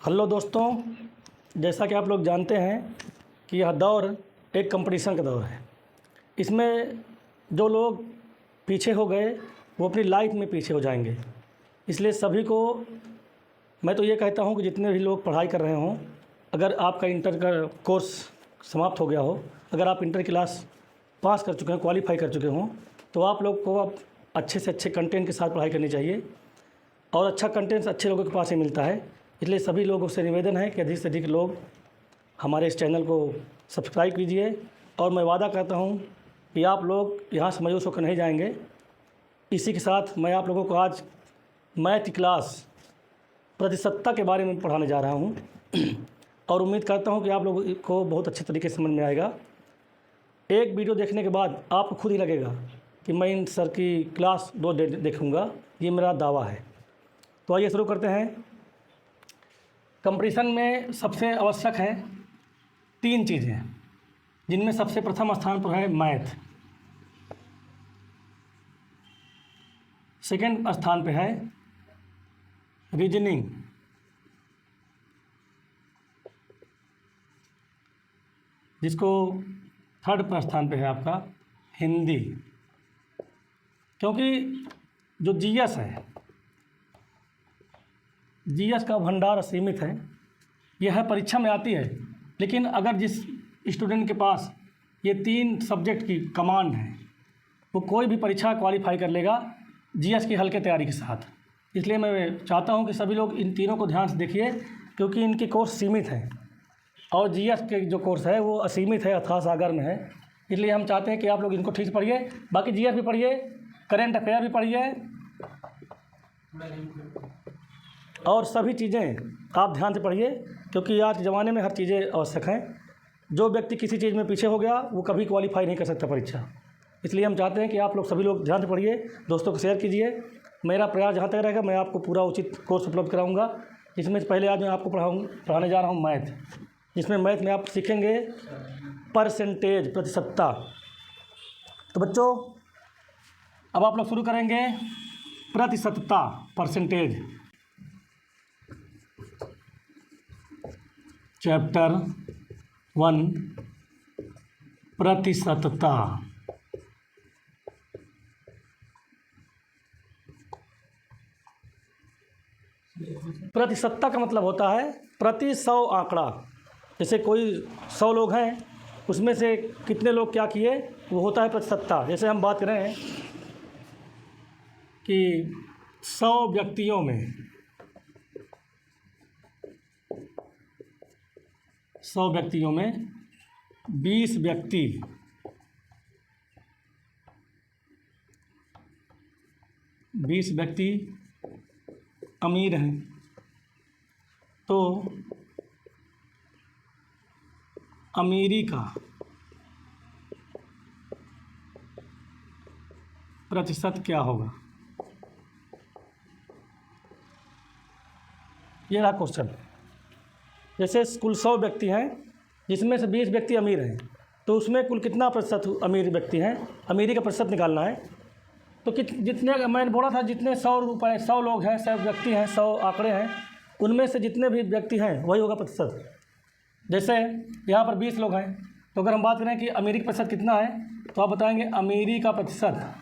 Hello दोस्तों, जैसा कि आप लोग जानते हैं कि यह दौर एक कंपटीशन का दौर है। इसमें जो लोग पीछे हो गए वो अपनी लाइफ में पीछे हो जाएंगे। इसलिए सभी को मैं तो ये कहता हूँ कि जितने भी लोग पढ़ाई कर रहे हों, अगर आपका इंटर का कोर्स समाप्त हो गया हो, अगर आप इंटर क्लास पास कर चुके हैं, क्वालिफाई कर चुके हों, तो आप लोग को अब अच्छे से अच्छे कंटेंट के साथ पढ़ाई करनी चाहिए। और अच्छा कंटेंट अच्छे लोगों के पास ही मिलता है। इसलिए सभी लोगों से निवेदन है कि अधिक से अधिक लोग हमारे इस चैनल को सब्सक्राइब कीजिए। और मैं वादा करता हूँ कि आप लोग यहाँ से मायूस होकर नहीं जाएंगे। इसी के साथ मैं आप लोगों को आज मैथ क्लास प्रतिशतता के बारे में पढ़ाने जा रहा हूँ और उम्मीद करता हूँ कि आप लोगों को बहुत अच्छे तरीके से समझ में आएगा। एक वीडियो देखने के बाद आपको खुद ही लगेगा कि मैं इन सर की क्लास 2 देखूँगा, ये मेरा दावा है। तो आइए शुरू करते हैं। कंपटीशन में सबसे आवश्यक है 3 चीज़ें, जिनमें सबसे प्रथम स्थान पर है मैथ, सेकंड स्थान पे है रीजनिंग, जिसको थर्ड स्थान पे है आपका हिंदी। क्योंकि जो जीएस है, जीएस का भंडार असीमित है। यह परीक्षा में आती है, लेकिन अगर जिस स्टूडेंट के पास ये 3 सब्जेक्ट की कमांड है, वो कोई भी परीक्षा क्वालिफाई कर लेगा जीएस की हल्के तैयारी के साथ। इसलिए मैं चाहता हूं कि सभी लोग इन तीनों को ध्यान से देखिए, क्योंकि इनके कोर्स सीमित हैं और जीएस के जो कोर्स है वो असीमित है, अथाह सागर में है। इसलिए हम चाहते हैं कि आप लोग इनको ठीक से पढ़िए। बाकी जीएस भी पढ़िए, करेंट अफेयर भी पढ़िए, और सभी चीज़ें आप ध्यान से पढ़िए, क्योंकि आज के ज़माने में हर चीज़ें आवश्यक हैं। जो व्यक्ति किसी चीज़ में पीछे हो गया वो कभी क्वालिफाई नहीं कर सकता परीक्षा। इसलिए हम चाहते हैं कि आप लोग सभी लोग ध्यान से पढ़िए, दोस्तों को शेयर कीजिए। मेरा प्रयास जहाँ तक रहेगा मैं आपको पूरा उचित कोर्स उपलब्ध कराऊंगा। जिसमें पहले आज मैं आपको पढ़ाने जा रहा हूँ मैथ, जिसमें मैथ में आप सीखेंगे परसेंटेज, प्रतिशतता। तो बच्चों, अब आप लोग शुरू करेंगे प्रतिशतता, परसेंटेज, चैप्टर 1 प्रतिशतता। प्रतिशतता का मतलब होता है प्रति 100 आंकड़ा। जैसे कोई 100 लोग हैं, उसमें से कितने लोग क्या किए, वो होता है प्रतिशतता। जैसे हम बात करें कि 100 व्यक्तियों में 20 व्यक्ति अमीर हैं, तो अमीरी का प्रतिशत क्या होगा, ये रहा क्वेश्चन। जैसे कुल 100 व्यक्ति हैं, जिसमें से 20 व्यक्ति अमीर हैं, तो उसमें कुल कितना प्रतिशत अमीर व्यक्ति हैं, अमीरी का प्रतिशत निकालना है। तो जितने मैंने बोला था, जितने 100 लोग हैं, 100 व्यक्ति हैं, 100 आंकड़े हैं, उनमें से जितने भी व्यक्ति हैं वही होगा प्रतिशत। जैसे यहाँ पर 20 लोग हैं, तो अगर हम बात करें कि अमीरी का प्रतिशत कितना है, तो आप बताएंगे अमीरी का प्रतिशत,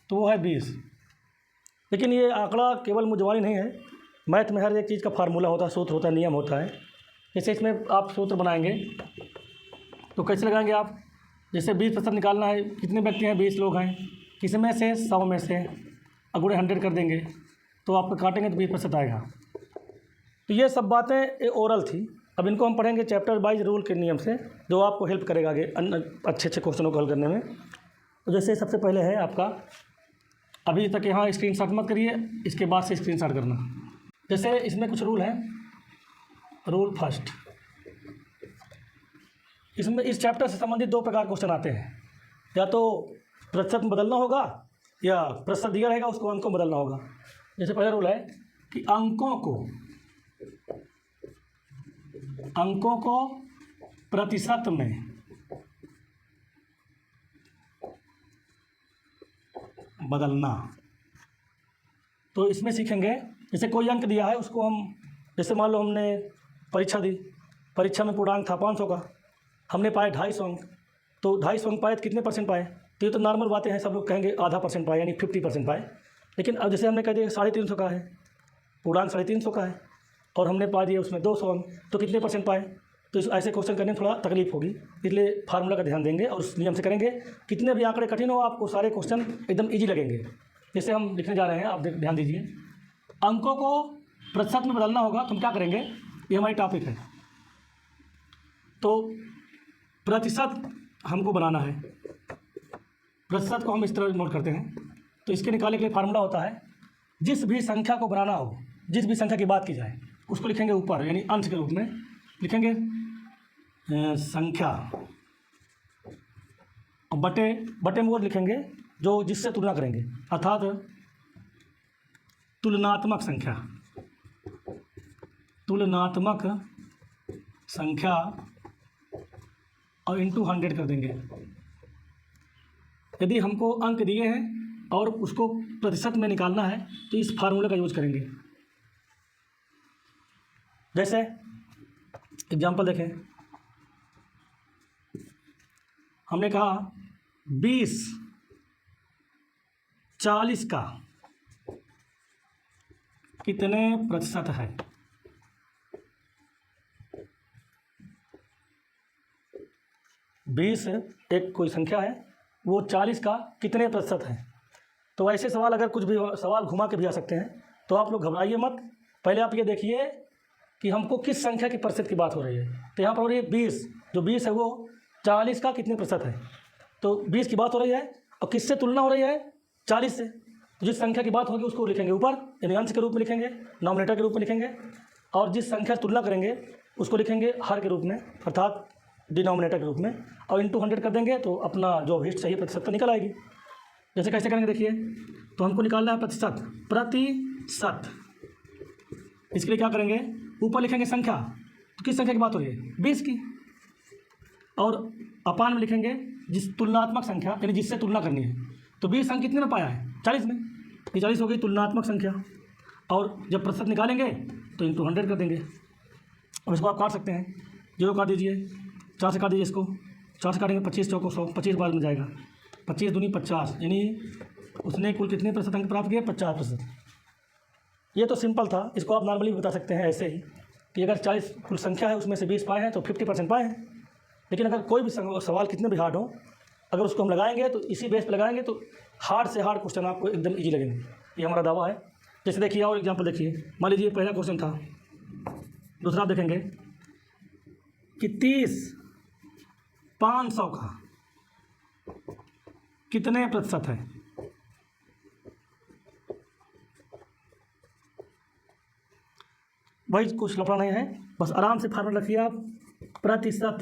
तो वो है 20। लेकिन ये आंकड़ा केवल मुझवानी नहीं है, मैथ में हर एक चीज़ का फार्मूला होता है, सूत्र होता है, नियम होता है। जैसे इसमें आप सूत्र बनाएंगे तो कैसे लगाएंगे आप, जैसे 20% निकालना है, कितने व्यक्ति हैं, 20 लोग हैं, किसमें से 100 में से, अगुणे 100 कर देंगे तो आपको काटेंगे तो 20% आएगा। तो ये सब बातें ये ओरल थी। अब इनको हम पढ़ेंगे चैप्टर वाइज रूल के नियम से, जो आपको हेल्प करेगा आगे अच्छे अच्छे क्वेश्चनों को हल करने में। तो जैसे सबसे पहले है आपका, अभी तक यहाँ स्क्रीनशॉट मत करिए, इसके बाद से स्क्रीनशॉट करना। जैसे इसमें कुछ रूल हैं। रूल फर्स्ट, इसमें इस चैप्टर से संबंधित 2 प्रकार क्वेश्चन आते हैं। या तो प्रतिशत में बदलना होगा, या प्रतिशत दिया रहेगा उसको अंकों में बदलना होगा। जैसे पहला रूल है कि अंकों को प्रतिशत में बदलना। तो इसमें सीखेंगे, जैसे कोई अंक दिया है उसको हम, जैसे मान लो हमने परीक्षा दी, परीक्षा में पूर्णांक था 500 का, हमने पाए 250 अंक, तो 250 अंक पाए तो कितने परसेंट पाए? तो ये तो नॉर्मल बातें हैं, सब लोग कहेंगे आधा परसेंट पाए, यानी 50% पाए। लेकिन अब जैसे हमने कह दिया 350 का है, पूर्णांक 350 का है, और हमने पा दिया उसमें 200 अंक, तो कितने परसेंट पाए? तो ऐसे क्वेश्चन करने में थोड़ा तकलीफ होगी, इसलिए फार्मूला का ध्यान देंगे और उस नियम से करेंगे। कितने भी आंकड़े कठिन हो, आपको सारे क्वेश्चन एकदम ईजी लगेंगे। जैसे हम लिखने जा रहे हैं, आप ध्यान दीजिए, अंकों को प्रतिशत में बदलना होगा, तो हम क्या करेंगे, ये हमारी टॉपिक है। तो प्रतिशत हमको बनाना है, प्रतिशत को हम इस तरह नोट करते हैं। तो इसके निकालने के लिए फार्मूला होता है, जिस भी संख्या को बनाना हो, जिस भी संख्या की बात की जाए उसको लिखेंगे ऊपर, यानी अंश के रूप में लिखेंगे संख्या, और बटे में वो लिखेंगे जो जिससे तुलना करेंगे, अर्थात तुलनात्मक संख्या, तुलनात्मक संख्या, और इंटू 100 कर देंगे। यदि हमको अंक दिए हैं और उसको प्रतिशत में निकालना है तो इस फार्मूले का यूज करेंगे। जैसे एग्जाम्पल देखें, हमने कहा 20 40 का कितने प्रतिशत है? 20 एक कोई संख्या है, वो 40 का कितने प्रतिशत है? तो ऐसे सवाल अगर कुछ भी सवाल घुमा के भी आ सकते हैं, तो आप लोग घबराइए मत। पहले आप ये देखिए कि हमको किस संख्या की प्रतिशत की बात हो रही है। तो यहाँ पर हो रही है 20, जो 20 है वो 40 का कितने प्रतिशत है? तो 20 की बात हो रही है, और किससे तुलना हो रही है? 40 से। तो जिस संख्या की बात होगी उसको लिखेंगे ऊपर, यानी अंश के रूप में लिखेंगे, नॉमिनेटर के रूप में लिखेंगे, और जिस संख्या से तुलना करेंगे उसको लिखेंगे हर के रूप में, अर्थात डिनोमिनेटर के रूप में, और इंटू 100 कर देंगे तो अपना जो हिस्ट सही प्रतिशत तो निकल आएगी। जैसे कैसे करेंगे देखिए, तो हमको निकालना है प्रतिशत। इसके लिए क्या करेंगे, ऊपर लिखेंगे संख्या, तो किस संख्या की बात हो रही है? 20 की, और अपान में लिखेंगे जिस तुलनात्मक संख्या, यानी जिससे तुलना करनी है। तो 20 अंक कितने में पाया है? 40 में, ये 40 हो गई तुलनात्मक संख्या, और जब प्रतिशत निकालेंगे तो इंटू 100 कर देंगे। अब इसको आप काट सकते हैं, 0 काट दीजिए, 4 से काट दीजिए, इसको 4 से काटेंगे 25 चौको 100, 25 बार में जाएगा, 25 दूनी 50, यानी उसने कुल कितने प्रतिशत अंक प्राप्त किए? 50%। ये तो सिंपल था, इसको आप नॉर्मली बता सकते हैं ऐसे ही कि अगर 40 कुल संख्या है उसमें से 20 पाए हैं तो 50% पाए हैं। लेकिन अगर कोई भी सवाल कितने भी हार्ड हो, अगर उसको हम लगाएंगे तो इसी बेस पे लगाएंगे तो हार्ड से हार्ड क्वेश्चन आपको एकदम ईजी लगेंगे, ये हमारा दावा है। जैसे देखिए और एग्जाम्पल देखिए, मान लीजिए पहला क्वेश्चन था, दूसरा आप देखेंगे कि 30 500 का कितने प्रतिशत है? भाई कुछ लफड़ा नहीं है, बस आराम से फार्मूला रखिए आप, प्रतिशत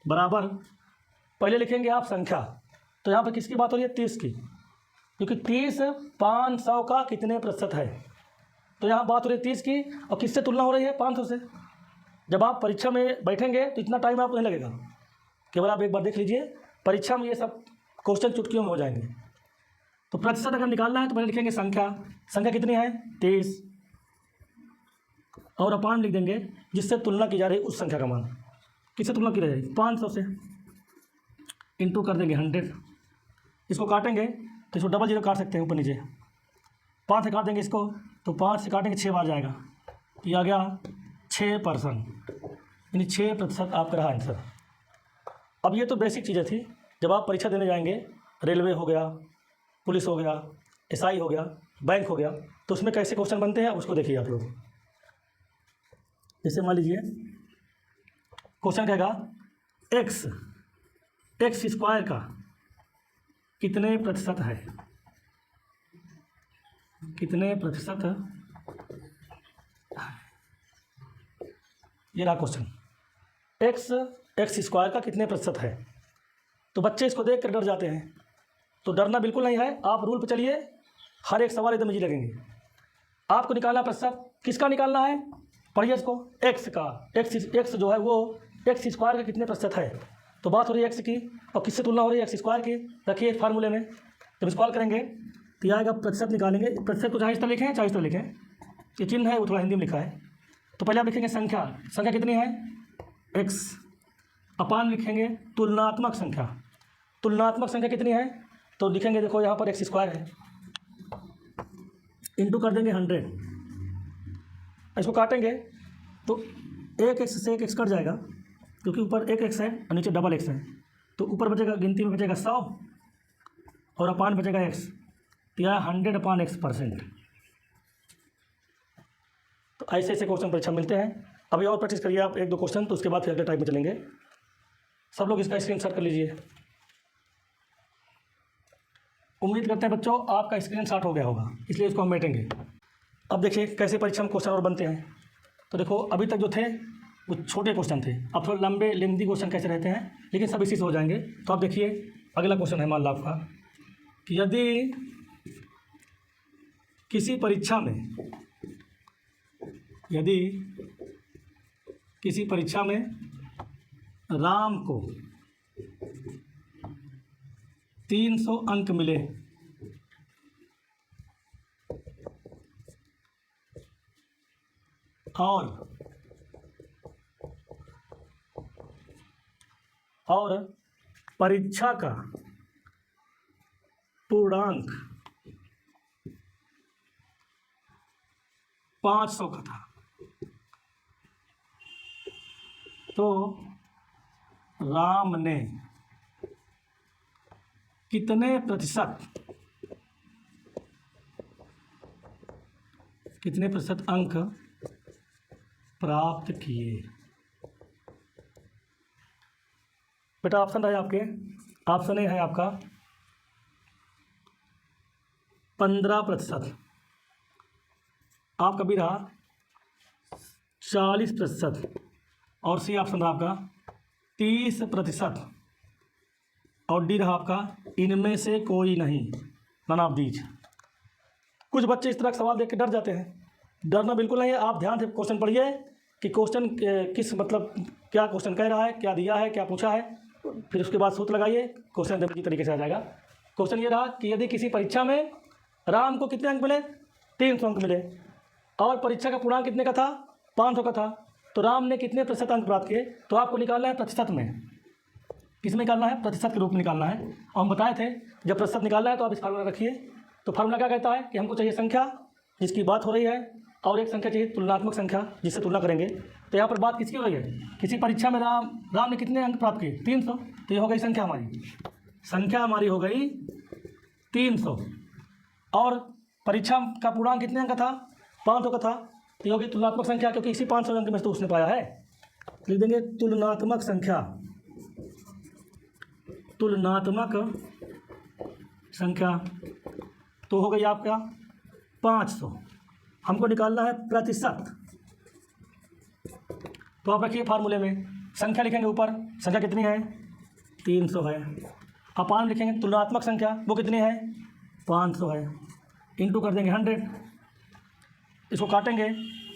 बराबर, पहले लिखेंगे आप संख्या, तो यहाँ पर किसकी बात हो रही है? 30 की, क्योंकि 30 500 का कितने प्रतिशत है, तो यहाँ बात हो रही है 30 की, और किससे तुलना हो रही है? 500 से। जब आप परीक्षा में बैठेंगे तो इतना टाइम आपको नहीं लगेगा, केवल आप एक बार देख लीजिए, परीक्षा में ये सब क्वेश्चन चुटकियों में हो जाएंगे। तो प्रतिशत अगर निकालना है तो पहले लिखेंगे संख्या, संख्या कितनी है? 30, और अपान लिख देंगे जिससे तुलना की जा रही उस संख्या का मान, किससे तुलना की जाएगी? 500 से, इंटू कर देंगे 100। इसको काटेंगे तो इसको डबल 0 काट सकते हैं ऊपर नीचे, 5 से काट देंगे इसको, तो 5 से काटेंगे 6 बार जाएगा, तो ये आ गया 6%, यानी 6% आपका रहा आंसर। अब ये तो बेसिक चीज़ें थी, जब आप परीक्षा देने जाएंगे, रेलवे हो गया, पुलिस हो गया, SI हो गया, बैंक हो गया, तो उसमें कैसे क्वेश्चन बनते हैं उसको देखिए आप लोग। जैसे मान लीजिए क्वेश्चन कहेगा एक्स स्क्वायर का कितने प्रतिशत है? कितने प्रतिशत है? ये रहा क्वेश्चन, एक्स स्क्वायर का कितने प्रतिशत है। तो बच्चे इसको देख कर डर जाते हैं, तो डरना बिल्कुल नहीं है, आप रूल पे चलिए, हर एक सवाल एकदम इजी लगेंगे। आपको निकालना प्रतिशत, किसका निकालना है? पढ़िए इसको, एक्स का, एक्स जो है वो एक्स स्क्वायर का कितने प्रतिशत है। तो बात हो रही है एक्स की, और किससे तुलना हो रही है? एक्स स्क्वायर की। रखिए फार्मूले में, जब इसको हल करेंगे तो यह आएगा प्रतिशत निकालेंगे। प्रतिशत को चाहे इस तरह लिखें चाहे इस तरह लिखें, ये चिन्ह है वो थोड़ा हिंदी में लिखा है। तो पहले आप लिखेंगे संख्या, संख्या कितनी है x, अपान लिखेंगे तुलनात्मक संख्या, तुलनात्मक संख्या कितनी है तो लिखेंगे देखो यहाँ पर x² है, इंटू कर देंगे 100, इसको काटेंगे तो एक x से एक x कट जाएगा क्योंकि ऊपर एक x है और नीचे डबल x है, तो ऊपर बचेगा गिनती में बचेगा 100 और अपान बचेगा x, तो यह 100/x%। तो ऐसे ऐसे क्वेश्चन परीक्षा मिलते हैं। अभी और प्रैक्टिस करिए आप 1-2 क्वेश्चन, तो उसके बाद फिर अगले टाइप में चलेंगे। सब लोग इसका स्क्रीनशॉट कर लीजिए। उम्मीद करते हैं बच्चों आपका स्क्रीनशॉट हो गया होगा, इसलिए इसको हम मेटेंगे। अब देखिए कैसे परीक्षा में क्वेश्चन और बनते हैं। तो देखो अभी तक जो थे वो छोटे क्वेश्चन थे, अब थोड़े लंबे लेंथी क्वेश्चन कैसे रहते हैं, लेकिन सब इसी से हो जाएंगे। तो आप देखिए अगला क्वेश्चन है मान लो आपका कि यदि किसी परीक्षा में राम को 300 अंक मिले और परीक्षा का पूर्णांक 500 का था, तो राम ने कितने प्रतिशत अंक प्राप्त किए। बेटा ऑप्शन है आपके, ऑप्शन ए है आपका 15%, आपका बी रहा 40% और सी ऑप्शन रहा आपका 30% और डी रहा आपका इनमें से कोई नहीं, नन ऑफ दीज। कुछ बच्चे इस तरह का सवाल देख के डर जाते हैं, डरना बिल्कुल नहीं है। आप ध्यान से क्वेश्चन पढ़िए कि क्वेश्चन किस मतलब क्या क्वेश्चन कह रहा है, क्या दिया है, क्या पूछा है, फिर उसके बाद सूत्र लगाइए, क्वेश्चन की तरीके से आ जाएगा। क्वेश्चन ये रहा कि यदि किसी परीक्षा में राम को कितने अंक मिले, 300 अंक मिले, और परीक्षा का पूर्णांक कितने का था, 500 का था, तो राम ने कितने प्रतिशत अंक प्राप्त किए। तो आपको निकालना है प्रतिशत में, किस में निकालना है, प्रतिशत के रूप में निकालना है। और हम बताए थे जब प्रतिशत निकालना है तो आप इस फार्मूला रखिए। तो फार्मूला क्या कहता है कि हमको चाहिए संख्या जिसकी बात हो रही है और एक संख्या चाहिए तुलनात्मक संख्या जिससे तुलना करेंगे। तो यहाँ पर बात किसकी हो रही है, किसी परीक्षा में राम ने कितने अंक प्राप्त किए, 300, तो ये हो गई संख्या हमारी हो गई 300, और परीक्षा का पूर्णांक कितने अंक का था, 500 का था, तो ये हो गई तुलनात्मक संख्या, क्योंकि इसी 500 अंक में तो उसने पाया है। लिख देंगे तुलनात्मक संख्या, तो हो गई आपका 500। हमको निकालना है प्रतिशत, तो आप रखिए फार्मूले में संख्या लिखेंगे, ऊपर संख्या कितनी है 300 है, अपान लिखेंगे तुलनात्मक संख्या वो कितनी है 500 है, इंटू कर देंगे 100, इसको काटेंगे,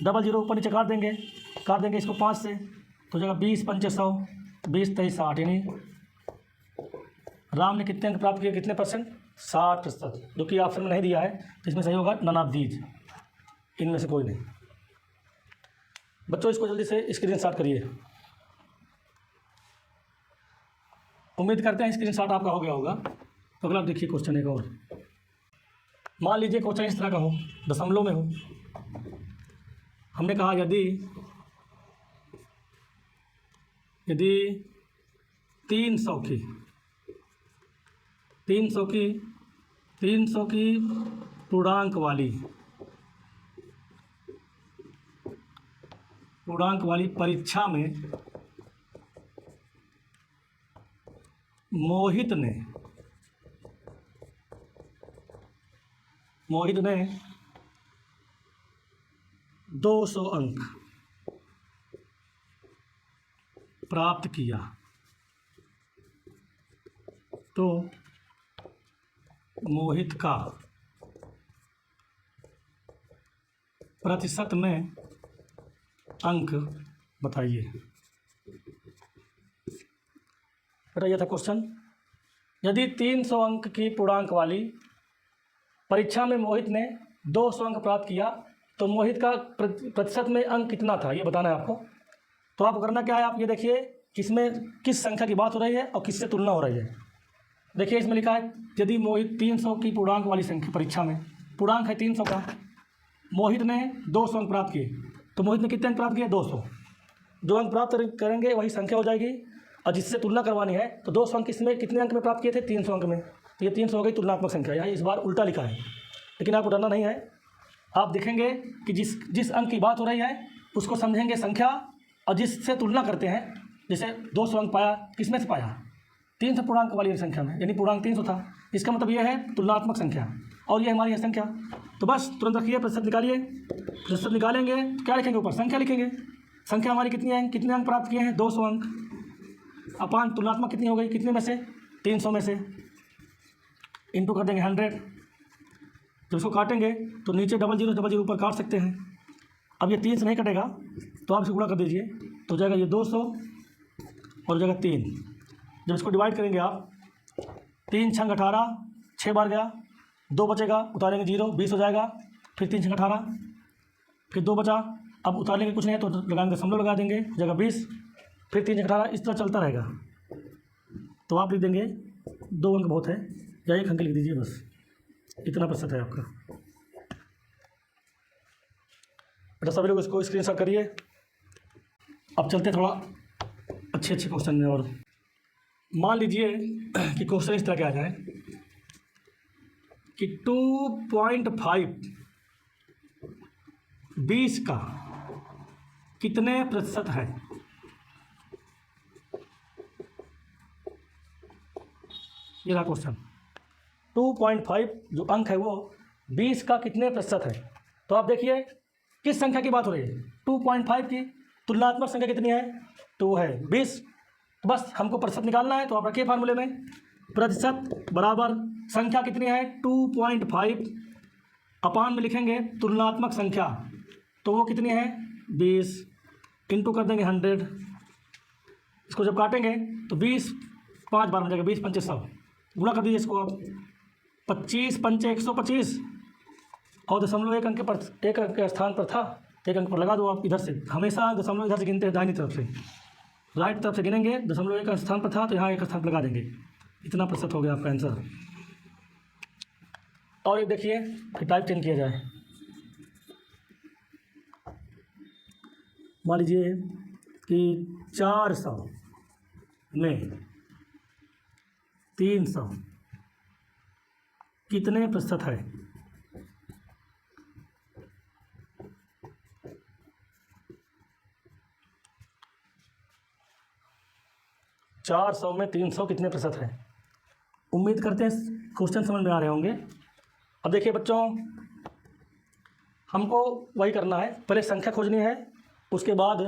डबल जीरो ऊपर नीचे काट देंगे इसको 5 से, तो हो जाएगा 20 पंचे 100, 20 23 60, यानी राम ने कितने अंक प्राप्त किए, कितने परसेंट, 60%, जो कि ऑप्शन में नहीं दिया है, तो इसमें सही होगा नन ऑफ दीज, इनमें से कोई नहीं। बच्चों इसको जल्दी से स्क्रीनशॉट करिए। उम्मीद करते हैं स्क्रीनशॉट आपका हो गया होगा। तो अगला देखिए क्वेश्चन एक और, मान लीजिए क्वेश्चन इस तरह का हो, दशमलव में हो। हमने कहा यदि 300 की पूर्णांक वाली परीक्षा में मोहित ने 200 अंक प्राप्त किया, तो मोहित का प्रतिशत में अंक बताइए। बेटा यह था क्वेश्चन, यदि 300 अंक की पूर्णांक वाली परीक्षा में मोहित ने 200 अंक प्राप्त किया, तो मोहित का प्रतिशत में अंक कितना था ये बताना है आपको। तो आपको करना क्या है, आप ये देखिए किसमें किस संख्या की बात हो रही है और किससे तुलना हो रही है। देखिए इसमें लिखा है यदि मोहित 300 की पूर्णांक वाली संख्या, परीक्षा में पूर्णांक है 300 का, मोहित ने 200 अंक प्राप्त किए, तो मोहित ने कितने अंक प्राप्त किए 200। जो अंक प्राप्त करेंगे वही संख्या हो जाएगी, और जिससे तुलना करवानी है तो 200 अंक किसमें कितने अंक में प्राप्त किए थे 300 अंक में, तो ये 300 हो गई तुलनात्मक संख्या। यहाँ इस बार उल्टा लिखा है, लेकिन आपको डरना नहीं है। आप देखेंगे कि जिस अंक की बात हो रही है उसको समझेंगे संख्या, और जिससे तुलना करते हैं, जैसे 200 अंक पाया किसमें से पाया 300 पूर्णांक वाली संख्या में, यानी पूर्णांक 300 था, इसका मतलब यह है तुलनात्मक संख्या, और ये हमारी है संख्या। तो बस तुरंत रखिए, प्रतिशत निकालिए। प्रतिशत निकालेंगे तो क्या लिखेंगे, ऊपर संख्या लिखेंगे। संख्या हमारी कितनी है, कितने अंक प्राप्त किए हैं 200 अंक, अपान तुलनात्मक कितनी हो गई, कितने में से 300 में से, इंटू कर देंगे 100। जब इसको काटेंगे तो नीचे डबल जीरो ऊपर काट सकते हैं। अब ये 3 से नहीं कटेगा तो आप इसे गुणा कर दीजिए, तो हो जाएगा ये 200 और हो जाएगा 3। जब इसको डिवाइड करेंगे आप, 3 छंग 18, 6 बार गया, 2 बचेगा, उतारेंगे 0, 20 हो जाएगा। फिर 3 छंग 18, फिर 2 बचा, अब उतारने कुछ नहीं है तो लगाएंगे, दशमलव लगा देंगे, हो जाएगा 20, फिर 3 छंग 18, इस तरह चलता रहेगा। तो आप लिख देंगे 2 अंक बहुत है, या 1 अंक लिख दीजिए, बस इतना प्रतिशत है आपका। बेटा सभी लोग इसको स्क्रीनशॉट करिए। अब चलते थोड़ा अच्छे क्वेश्चन में। और मान लीजिए कि क्वेश्चन इस तरह के आ जाए कि 2.5 20 का कितने प्रतिशत है। ये रहा क्वेश्चन। 2.5 जो अंक है वो 20 का कितने प्रतिशत है। तो आप देखिए किस संख्या की बात हो रही है, 2.5 की तुलनात्मक संख्या कितनी है, तो है 20। तो बस हमको प्रतिशत निकालना है, तो आप रखिए फार्मूले में, प्रतिशत बराबर संख्या कितनी है 2.5, अपान में लिखेंगे तुलनात्मक संख्या, तो वो कितनी है 20, इंटू कर देंगे 100। इसको जब काटेंगे तो 20 5 बार हो जाएगा, 20 पंचे 100, गुणा कर दीजिए इसको आप, 25 पंचे 125, और दशमलव एक अंक के स्थान पर था, 1 अंक पर लगा दो आप। इधर से हमेशा दशमलव इधर से गिनते हैं, दाहिनी तरफ से, राइट तरफ से गिनेंगे, दशमलव 1 स्थान पर था तो यहाँ 1 स्थान पर लगा देंगे। इतना प्रतिशत हो गया आपका आंसर। और एक देखिए फिर टाइप चेंज किया जाए। मान लीजिए कि 400 में 300 कितने प्रतिशत है। 400 में 300 कितने प्रतिशत है। उम्मीद करते हैं क्वेश्चन समझ में आ रहे होंगे। अब देखिए बच्चों, हमको वही करना है, पहले संख्या खोजनी है, उसके बाद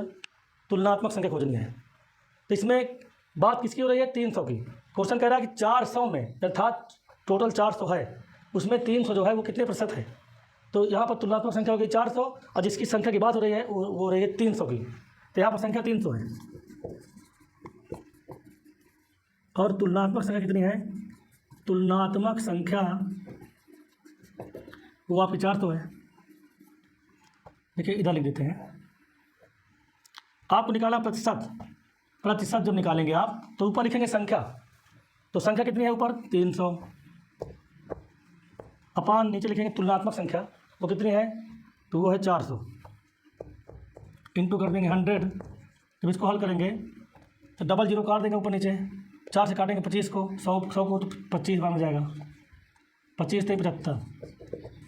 तुलनात्मक संख्या खोजनी है। तो इसमें बात किसकी हो रही है 300 की। क्वेश्चन कह रहा है कि 400 में, अर्थात टोटल 400 है, उसमें 300 जो है वो कितने प्रतिशत है। तो यहाँ पर तुलनात्मक संख्या हो गई 400, और जिसकी संख्या की बात हो रही है वो रही है 300 की। तो यहाँ पर संख्या 300 है, और तुलनात्मक संख्या कितनी है, तुलनात्मक संख्या वो आपकी 400 है। देखिए इधर लिख देते हैं, आपको निकालना प्रतिशत। प्रतिशत जब निकालेंगे आप तो ऊपर लिखेंगे संख्या, तो संख्या कितनी है ऊपर 300, अपान नीचे लिखेंगे तुलनात्मक संख्या, वो कितनी है, तो वो है 400, इंटू कर देंगे 100। जब इसको हल करेंगे तो डबल जीरो काट देंगे ऊपर नीचे, 4 से काटेंगे 25 को, 100 को तो 25 बार में जाएगा, 25 से 75,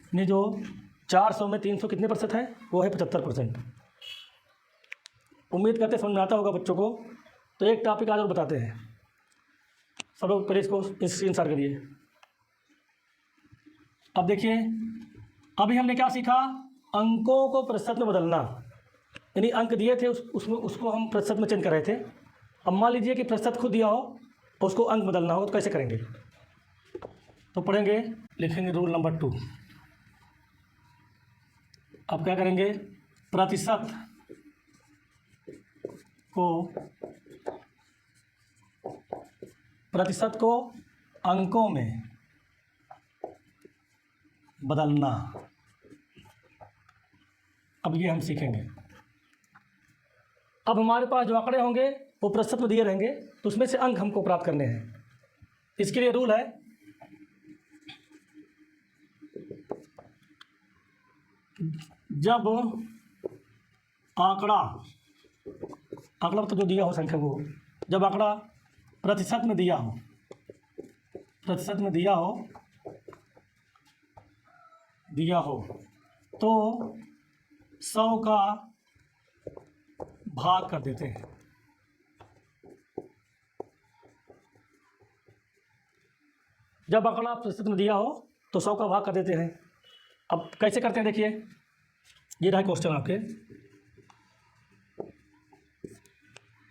यानी जो 400 में 300 कितने प्रतिशत है, वो है 75%। उम्मीद करते समझ में आता होगा बच्चों को। तो एक टॉपिक आज और बताते हैं, सब लोग पहले इसको स्क्रीनशॉट करिए। अब देखिए, अभी हमने क्या सीखा, अंकों को प्रतिशत में बदलना, यानी अंक दिए थे उसको हम प्रतिशत में चेंज कर रहे थे। अब मान लीजिए कि प्रतिशत खुद दिया हो, उसको अंक बदलना हो, तो कैसे करेंगे। तो पढ़ेंगे, लिखेंगे रूल नंबर 2। अब क्या करेंगे, प्रतिशत को अंकों में बदलना। अब ये हम सीखेंगे। अब हमारे पास जो आंकड़े होंगे वो प्रतिशत में दिए रहेंगे, तो उसमें से अंक हमको प्राप्त करने हैं। इसके लिए रूल है, जब आंकड़ा तो जो दिया हो संख्या को, जब आंकड़ा प्रतिशत में दिया हो तो 100 का भाग कर देते हैं। जब आंकड़ा प्रतिशत में दिया हो तो 100 का भाग कर देते हैं। अब कैसे करते हैं देखिए, ये रहा क्वेश्चन आपके।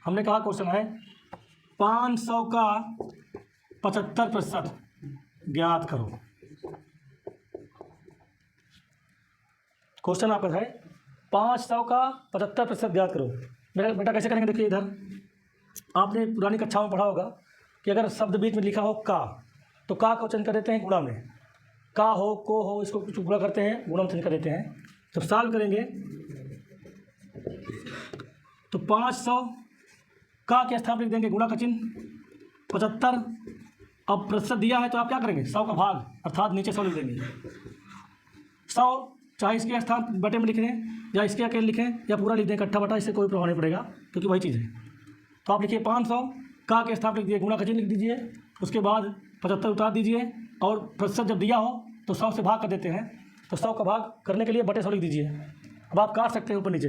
हमने कहा क्वेश्चन है 500 का 75% ज्ञात करो। क्वेश्चन आपका है 500 का 75% ज्ञात करो। मेरा बेटा कैसे करेंगे देखिए, इधर आपने पुरानी कक्षाओं में पढ़ा होगा कि अगर शब्द बीच में लिखा हो का, तो का को चेंज कर देते हैं गुणा में। का हो, को हो, इसको कुछ गुणा करते हैं, गुणा में चेंज कर देते हैं। जब सॉल्व करेंगे तो 500 का के स्थान लिख देंगे गुणा का चिन्ह, 75। अब प्रतिशत दिया है तो आप क्या करेंगे, 100 का भाग, अर्थात नीचे 100 लिख देंगे। 100 चाहे इसके स्थान बटे में लिख दें या इसके अकेले लिखें या पूरा लिख दें इकट्ठा बटा, इससे कोई प्रभाव नहीं पड़ेगा क्योंकि वही चीज़ है। तो आप लिखिए 500 का के स्थान लिख दिए, गुणा का चिन्ह लिख दीजिए, उसके बाद 75 उतार दीजिए और प्रतिशत जब दिया हो तो 100 से भाग कर देते हैं। तो 100 का भाग करने के लिए बटे 100 लिख दीजिए। अब आप काट सकते हैं ऊपर नीचे,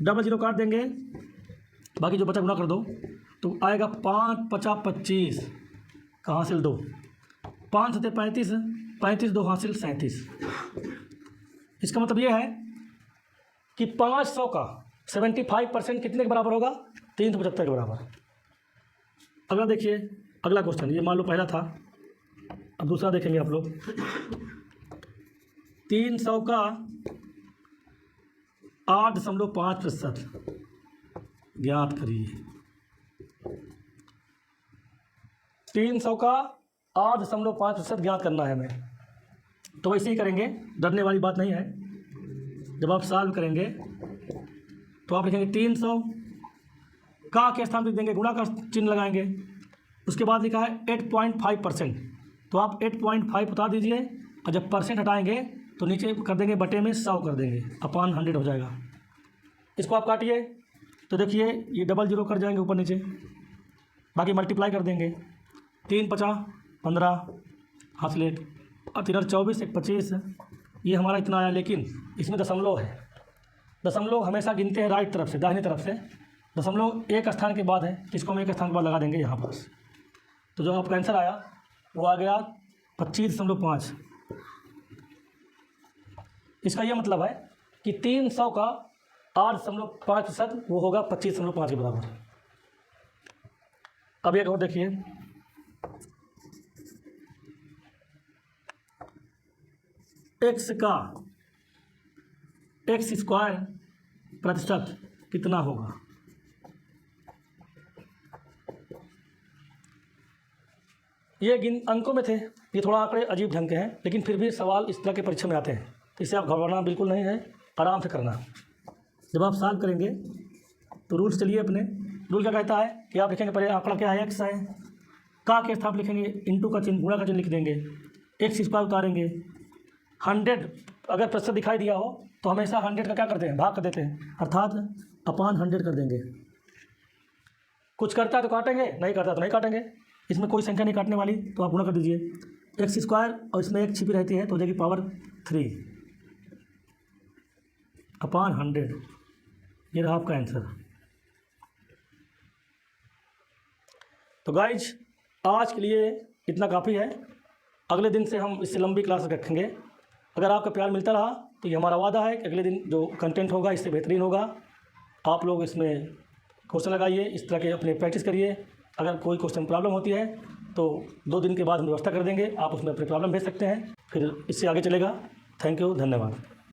डबल जीरो काट देंगे, बाकी जो बचा गुणा कर दो तो आएगा 5 50 25 का हासिल 2, 5 सते 35, 35 2 हासिल 37। इसका मतलब ये है कि 500 का 75% कितने के बराबर होगा, 375 के बराबर। अगला देखिए, अगला क्वेश्चन, ये मान लो पहला था, अब दूसरा देखेंगे आप लोग। 300 का 8.5% ज्ञात करिए। 300 का 8.5% ज्ञात करना है हमें। तो वैसे ही करेंगे, डरने वाली बात नहीं है। जब आप सॉल्व करेंगे तो आप लिखेंगे 300 का के स्थान पर देंगे, गुणा का चिन्ह लगाएंगे, उसके बाद लिखा है 8.5%, तो आप 8.5 उतार दीजिए और जब परसेंट हटाएंगे तो नीचे कर देंगे बटे में 100 कर देंगे, अपॉन 100 हो जाएगा। इसको आप काटिए तो देखिए ये डबल जीरो कर जाएंगे ऊपर नीचे, बाकी मल्टीप्लाई कर देंगे। 3 50 15 हासिल 8 और 3 24 1 25, ये हमारा इतना आया। लेकिन इसमें दशमलव है, दशमलव हमेशा गिनते हैं राइट तरफ से, दाहिनी तरफ से। दशमलव एक स्थान के बाद है, इसको हम एक स्थान के बाद लगा देंगे यहाँ पास। तो जो आपका आंसर आया वो आ गया 25.5। इसका यह मतलब है कि 300 का 8.5% वो होगा 25.5 के बराबर। अब एक और देखिए, x का x² प्रतिशत कितना होगा। ये अंकों में थे, ये थोड़ा आंकड़े अजीब ढंग के हैं, लेकिन फिर भी सवाल इस तरह के परीक्षा में आते हैं, इससे आप घबराना बिल्कुल नहीं है, आराम से करना। जब आप सॉल्व करेंगे तो रूल्स चलिए अपने। रूल क्या कहता है कि आप लिखेंगे पहले आंकड़ा क्या है, x है, का के स्थान लिखेंगे, इंटू का चिन्ह, गुणा का चिन्ह लिख देंगे, x² उतारेंगे। 100 अगर प्रतिशत दिखाई दिया हो तो हमेशा 100 का क्या करते हैं, भाग कर देते हैं, अर्थात अपॉन 100 कर देंगे। कुछ करता है तो काटेंगे, नहीं करता तो नहीं काटेंगे। इसमें कोई संख्या नहीं काटने वाली, तो आप गुणा कर दीजिए x² और इसमें एक छिपी रहती है तो हो जाएगी पावर 3 अपॉन 100। ये रहा आपका आंसर। तो गाइज आज के लिए इतना काफ़ी है, अगले दिन से हम इससे लंबी क्लास रखेंगे। अगर आपका प्यार मिलता रहा तो ये हमारा वादा है कि अगले दिन जो कंटेंट होगा इससे बेहतरीन होगा। आप लोग इसमें क्वेश्चन लगाइए, इस तरह के अपने प्रैक्टिस करिए। अगर कोई क्वेश्चन प्रॉब्लम होती है तो 2 दिन के बाद हम व्यवस्था कर देंगे, आप उसमें अपनी प्रॉब्लम भेज सकते हैं, फिर इससे आगे चलेगा। थैंक यू, धन्यवाद।